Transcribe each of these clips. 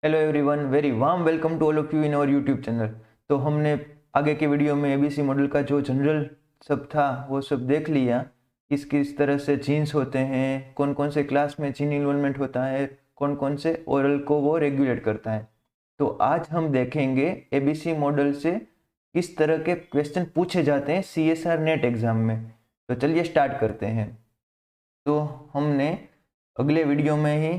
Hello everyone, very warm welcome to all of you in our YouTube channel. तो हमने आगे के video में एबीसी मॉडल का जो जनरल सब था वो सब देख लिया। किस किस तरह से जीन्स होते हैं, कौन कौन से क्लास में जीन इन्वॉल्वमेंट होता है, कौन कौन से ओरल को वो रेगुलेट करता है। तो आज हम देखेंगे एबीसी मॉडल से किस तरह के क्वेश्चन पूछे जाते हैं CSR नेट एग्ज़ाम में। तो चलिए स्टार्ट करते हैं। तो हमने अगले वीडियो में ही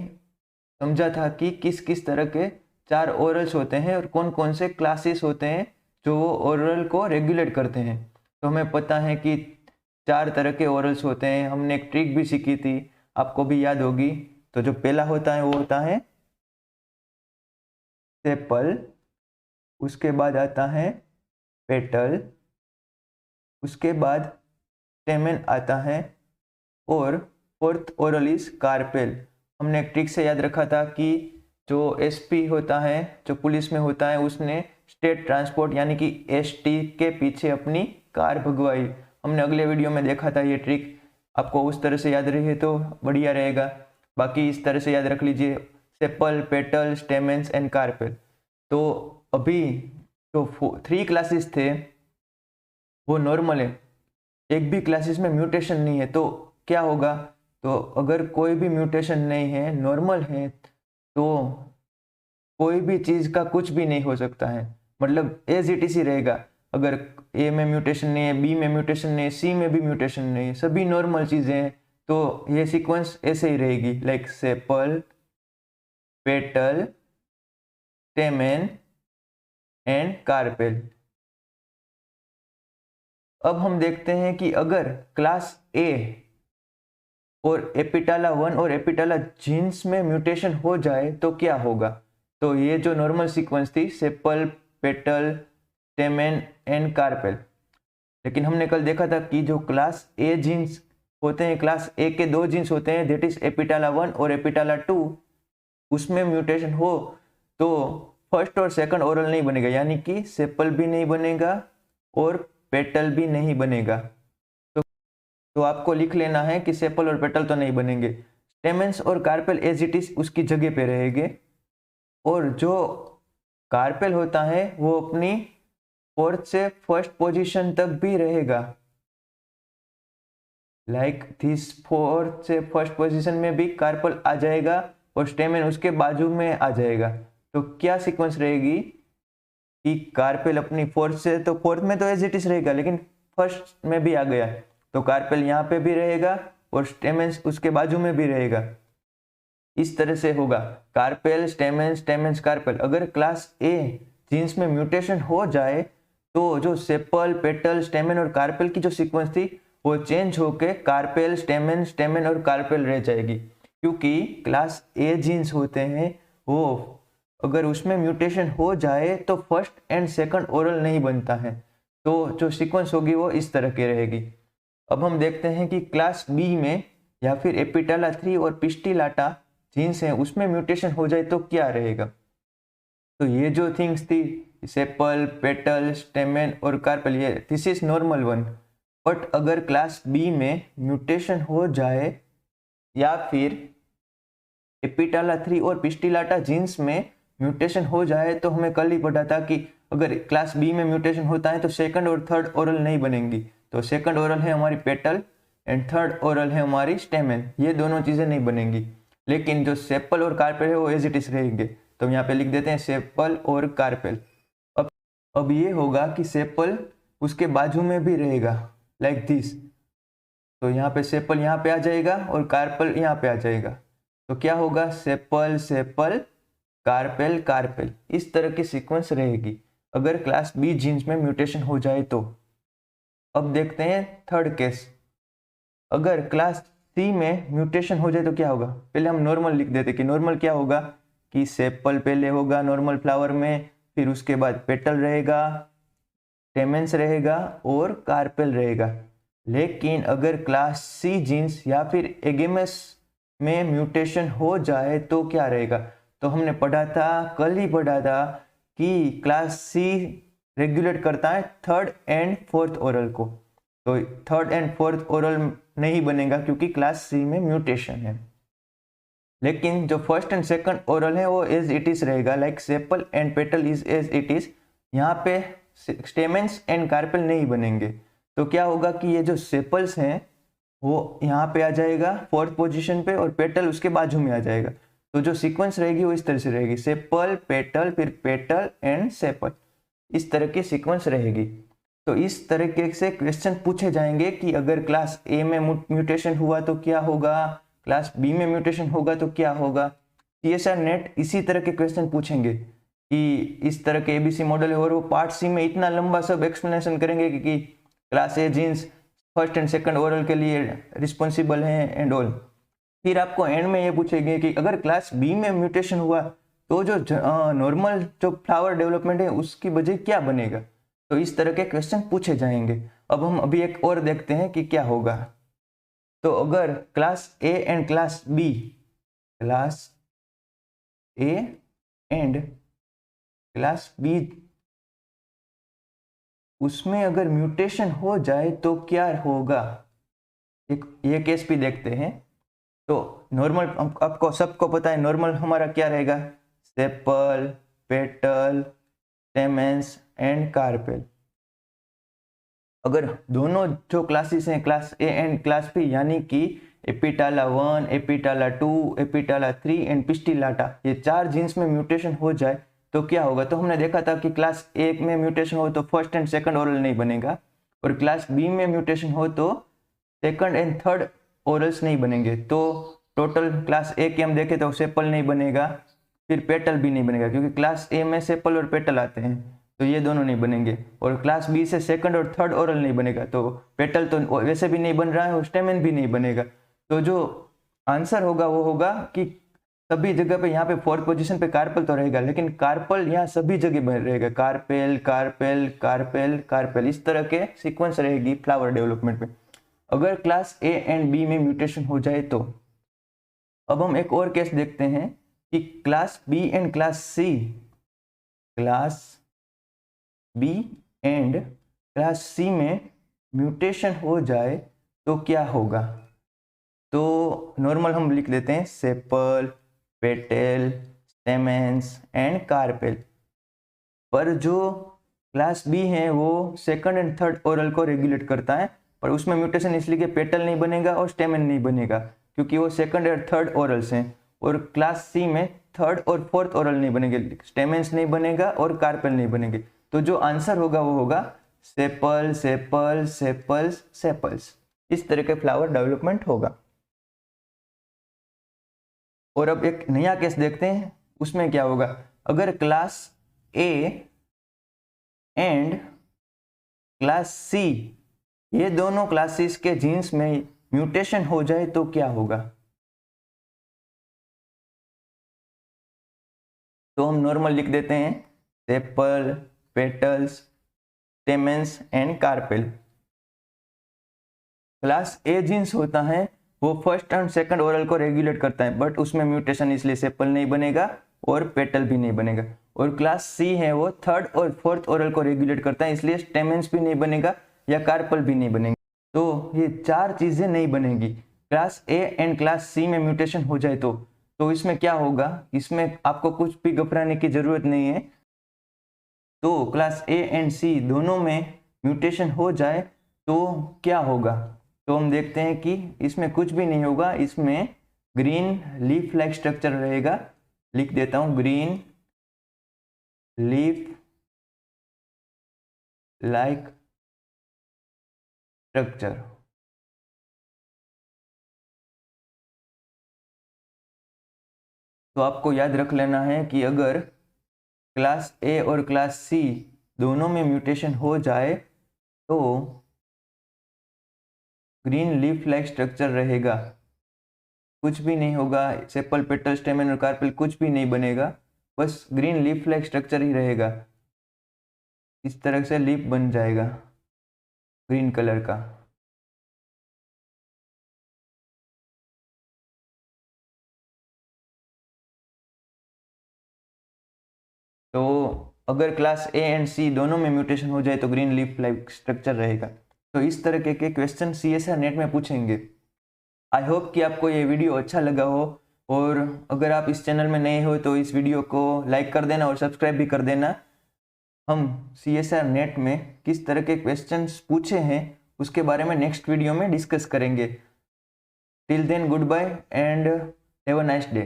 समझा था कि किस किस तरह के 4 ओरल्स होते हैं और कौन कौन से क्लासेस होते हैं जो वो ओरल को रेगुलेट करते हैं। तो हमें पता है कि 4 तरह के ओरल्स होते हैं। हमने एक ट्रिक भी सीखी थी, आपको भी याद होगी। तो जो पहला होता है वो होता है सेपल, उसके बाद आता है पेटल, उसके बाद स्टेमन आता है और फोर्थ ओरल इज कार्पेल। हमने एक ट्रिक से याद रखा था कि जो एसपी होता है, जो पुलिस में होता है, उसने स्टेट ट्रांसपोर्ट यानी कि एसटी के पीछे अपनी कार भगवाई। हमने अगले वीडियो में देखा था ये ट्रिक। आपको उस तरह से याद रहे तो बढ़िया रहेगा, बाकी इस तरह से याद रख लीजिए, sepal, petal, stamens and carpel. तो अभी जो 3 क्लासेस थे वो नॉर्मल है, एक भी क्लासेस में म्यूटेशन नहीं है। तो क्या होगा, तो अगर कोई भी म्यूटेशन नहीं है, नॉर्मल है, तो कोई भी चीज़ का कुछ भी नहीं हो सकता है, मतलब एज इट इज ही रहेगा। अगर ए में म्यूटेशन नहीं है, बी में म्यूटेशन नहीं है, सी में भी म्यूटेशन नहीं है, सभी नॉर्मल चीज़ें हैं, तो ये सीक्वेंस ऐसे ही रहेगी, like sepal, petal, stamen and carpel. अब हम देखते हैं कि अगर क्लास ए और एपिटाला 1 और एपिटाला जीन्स में म्यूटेशन हो जाए तो क्या होगा। तो ये जो नॉर्मल सीक्वेंस थी, sepal, petal, stamen and carpel, लेकिन हमने कल देखा था कि जो क्लास ए जीन्स होते हैं, क्लास ए के 2 जीन्स होते हैं, दैट इज एपिटाला 1 और एपिटाला 2, उसमें म्यूटेशन हो तो फर्स्ट और सेकंड ओरल नहीं बनेगा, यानी कि सेपल भी नहीं बनेगा और पेटल भी नहीं बनेगा। तो आपको लिख लेना है कि सेपल और पेटल तो नहीं बनेंगे, स्टेमेंस और कार्पेल एज इट इज उसकी जगह पे रहेंगे। और जो कार्पेल होता है वो अपनी फोर्थ से फर्स्ट पोजीशन तक भी रहेगा, लाइक दिस फोर्थ से फर्स्ट पोजीशन में भी कार्पेल आ जाएगा और स्टेमेन उसके बाजू में आ जाएगा। तो क्या सीक्वेंस रहेगी कि कार्पेल अपनी फोर्थ से, तो फोर्थ में तो एज इट इज रहेगा, लेकिन फर्स्ट में भी आ गया तो कार्पेल यहाँ पे भी रहेगा और स्टेमेंस उसके बाजू में भी रहेगा। इस तरह से होगा कार्पेल, स्टेमेंस, स्टेमेंस, कार्पेल। अगर क्लास ए जीन्स में म्यूटेशन हो जाए तो जो सेपल, पेटल, स्टेमेन और कार्पेल की जो सीक्वेंस थी वो चेंज होके कार्पेल, स्टेमेन, स्टेमेन और कार्पेल रह जाएगी, क्योंकि क्लास ए जीन्स होते हैं वो अगर उसमें म्यूटेशन हो जाए तो फर्स्ट एंड सेकंड ओरल नहीं बनता है। तो जो सीक्वेंस होगी वो इस तरह की रहेगी। अब हम देखते हैं कि क्लास बी में या फिर एपिटाला 3 और पिस्टिलाटा जीन्स हैं उसमें म्यूटेशन हो जाए तो क्या रहेगा। तो ये जो थिंग्स थी, सेपल, पेटल, स्टेमेन और कार्पेल, ये this is normal one. But अगर क्लास बी में म्यूटेशन हो जाए या फिर एपिटाला 3 और पिस्टिलाटा जीन्स में म्यूटेशन हो जाए, तो हमें कल ही पढ़ा था कि अगर क्लास बी में म्यूटेशन होता है तो सेकंड और थर्ड ओरल नहीं बनेंगी। तो सेकंड ओरल है हमारी पेटल एंड थर्ड ओरल है हमारी स्टेमेन, ये दोनों चीज़ें नहीं बनेंगी। लेकिन जो सेपल और कार्पेल है वो एज इट इज रहेंगे। तो यहाँ पे लिख देते हैं सेपल और कार्पेल। अब ये होगा कि सेपल उसके बाजू में भी रहेगा, लाइक दिस। तो यहाँ पे सेपल यहाँ पे आ जाएगा और कार्पेल यहाँ पे आ जाएगा। तो क्या होगा, सेपल, सेपल, कार्पेल, कार्पेल, इस तरह की सीक्वेंस रहेगी अगर क्लास बी जीन्स में म्यूटेशन हो जाए तो। अब देखते हैं थर्ड केस, अगर क्लास सी में म्यूटेशन हो जाए तो क्या होगा। पहले हम नॉर्मल लिख देते कि नॉर्मल क्या होगा कि सेपल पहले होगा नॉर्मल फ्लावर में, फिर उसके बाद पेटल रहेगा, स्टेमेंस रहेगा और कार्पेल रहेगा। लेकिन अगर क्लास सी जीन्स या फिर एगेमस में म्यूटेशन हो जाए तो क्या रहेगा। तो हमने पढ़ा था, कल ही पढ़ा था कि क्लास सी रेगुलेट करता है थर्ड एंड फोर्थ ओरल को। तो थर्ड एंड फोर्थ ओरल नहीं बनेगा क्योंकि क्लास सी में म्यूटेशन है। लेकिन जो फर्स्ट एंड सेकंड ओरल है वो एज इट इज रहेगा, like sepal and petal is as it is. यहाँ पे स्टेमेंस एंड कार्पेल नहीं बनेंगे। तो क्या होगा कि ये जो सेपल्स हैं वो यहाँ पे आ जाएगा फोर्थ पोजीशन पे और पेटल उसके बाजू में आ जाएगा। तो जो सीक्वेंस रहेगी वो इस तरह से रहेगी, सेपल पेटल फिर पेटल एंड सेपल, इस तरह की सीक्वेंस रहेगी। तो इस तरीके से क्वेश्चन पूछे जाएंगे कि अगर क्लास ए में म्यूटेशन हुआ तो क्या होगा, क्लास बी में म्यूटेशन होगा तो क्या होगा। CSR नेट इसी तरह के क्वेश्चन पूछेंगे कि इस तरह के ABC मॉडल है, और वो पार्ट सी में इतना लंबा सब एक्सप्लेनेशन करेंगे कि class A genes first and second whorl के लिए रिस्पॉन्सिबल हैं एंड ऑल। फिर आपको एंड में ये पूछेंगे कि अगर क्लास बी में म्यूटेशन हुआ तो जो नॉर्मल जो फ्लावर डेवलपमेंट है उसकी वजह क्या बनेगा। तो इस तरह के क्वेश्चन पूछे जाएंगे। अब हम अभी एक और देखते हैं कि क्या होगा। तो अगर class A and class B, class A and class B, उसमें अगर म्यूटेशन हो जाए तो क्या होगा, एक ये केस भी देखते हैं। तो नॉर्मल आपको सबको पता है, नॉर्मल हमारा क्या रहेगा, sepal petal stamens and carpel. अगर दोनों जो क्लासेस हैं class A and class B, यानी कि एपिटाला 1, एपिटाला 2, एपिटाला 3 एंड पिस्टिलाटा, ये 4 जीन्स में म्यूटेशन हो जाए तो क्या होगा। तो हमने देखा था कि क्लास ए में म्यूटेशन हो तो फर्स्ट एंड सेकंड ओरल नहीं बनेगा, और क्लास बी में म्यूटेशन हो तो सेकंड एंड थर्ड ओरल्स नहीं बनेंगे। तो टोटल क्लास ए के हम देखें तो सेपल नहीं बनेगा, फिर पेटल भी नहीं बनेगा, क्योंकि क्लास ए में सेपल और पेटल आते हैं, तो ये दोनों नहीं बनेंगे। और क्लास बी से सेकंड और थर्ड ओरल नहीं बनेगा, तो पेटल तो वैसे भी नहीं बन रहा है और स्टेमेन भी नहीं बनेगा। तो जो आंसर होगा वो होगा कि सभी जगह पे यहाँ पे फोर्थ पोजीशन पे कार्पेल तो रहेगा, लेकिन कार्पल यहाँ सभी जगह बन रहेगा, कार्पेल कार्पेल कार्पेल कार्पेल, इस तरह के सीक्वेंस रहेगी फ्लावर डेवलपमेंट में। अगर क्लास ए एंड बी में म्यूटेशन हो जाए तो अब हम एक और केस देखते हैं कि class B and class C, class B and class C में म्यूटेशन हो जाए तो क्या होगा। तो नॉर्मल हम लिख देते हैं sepal petal stamens and carpel. पर जो क्लास बी है वो सेकंड एंड थर्ड ओरल को रेगुलेट करता है, पर उसमें म्यूटेशन इसलिए कि पेटल नहीं बनेगा और स्टेमेन नहीं बनेगा, क्योंकि वो सेकंड और थर्ड ओरल्स हैं। और क्लास सी में थर्ड और फोर्थ ओरल नहीं बनेंगे, स्टेमेंस नहीं बनेगा और कार्पेल नहीं बनेंगे। तो जो आंसर होगा वो होगा सेपल सेपल सेपल्स सेपल्स, इस तरह के फ्लावर डेवलपमेंट होगा। और अब एक नया केस देखते हैं, उसमें क्या होगा। अगर class A and class C, ये दोनों क्लासेस के जीन्स में म्यूटेशन हो जाए तो क्या होगा। तो हम नॉर्मल लिख देते हैं sepal petals stamens and carpel. Class A genes होता है वो फर्स्ट एंड सेकंड ओरल को रेगुलेट करता है, बट उसमें म्यूटेशन इसलिए सेपल नहीं बनेगा और पेटल भी नहीं बनेगा। और क्लास सी है वो थर्ड और फोर्थ ओरल को रेगुलेट करता है, इसलिए स्टेमेंस भी नहीं बनेगा या कार्पल भी नहीं बनेंगे। तो ये 4 चीजें नहीं बनेगी। Class A and class C में म्यूटेशन हो जाए तो इसमें क्या होगा, इसमें आपको कुछ भी घबराने की जरूरत नहीं है। तो क्लास ए एंड सी दोनों में म्यूटेशन हो जाए तो क्या होगा। तो हम देखते हैं कि इसमें कुछ भी नहीं होगा, इसमें ग्रीन लीफ लाइक स्ट्रक्चर रहेगा। लिख देता हूं ग्रीन लीफ लाइक स्ट्रक्चर। तो आपको याद रख लेना है कि अगर क्लास ए और क्लास सी दोनों में म्यूटेशन हो जाए तो ग्रीन लीफ लाइक स्ट्रक्चर रहेगा, कुछ भी नहीं होगा, सेपल पेटल स्टेमेन और कार्पेल कुछ भी नहीं बनेगा, बस ग्रीन लीफ लाइक स्ट्रक्चर ही रहेगा। इस तरह से लीफ बन जाएगा ग्रीन कलर का। तो अगर क्लास ए एंड सी दोनों में म्यूटेशन हो जाए तो ग्रीन लीफ लाइक स्ट्रक्चर रहेगा। तो इस तरह के क्वेश्चन CSR नेट में पूछेंगे। आई होप कि आपको ये वीडियो अच्छा लगा हो। और अगर आप इस चैनल में नए हो तो इस वीडियो को लाइक कर देना और सब्सक्राइब भी कर देना। हम CSR नेट में किस तरह के क्वेश्चंस पूछे हैं उसके बारे में नेक्स्ट वीडियो में डिस्कस करेंगे। Till then good bye and have a nice day.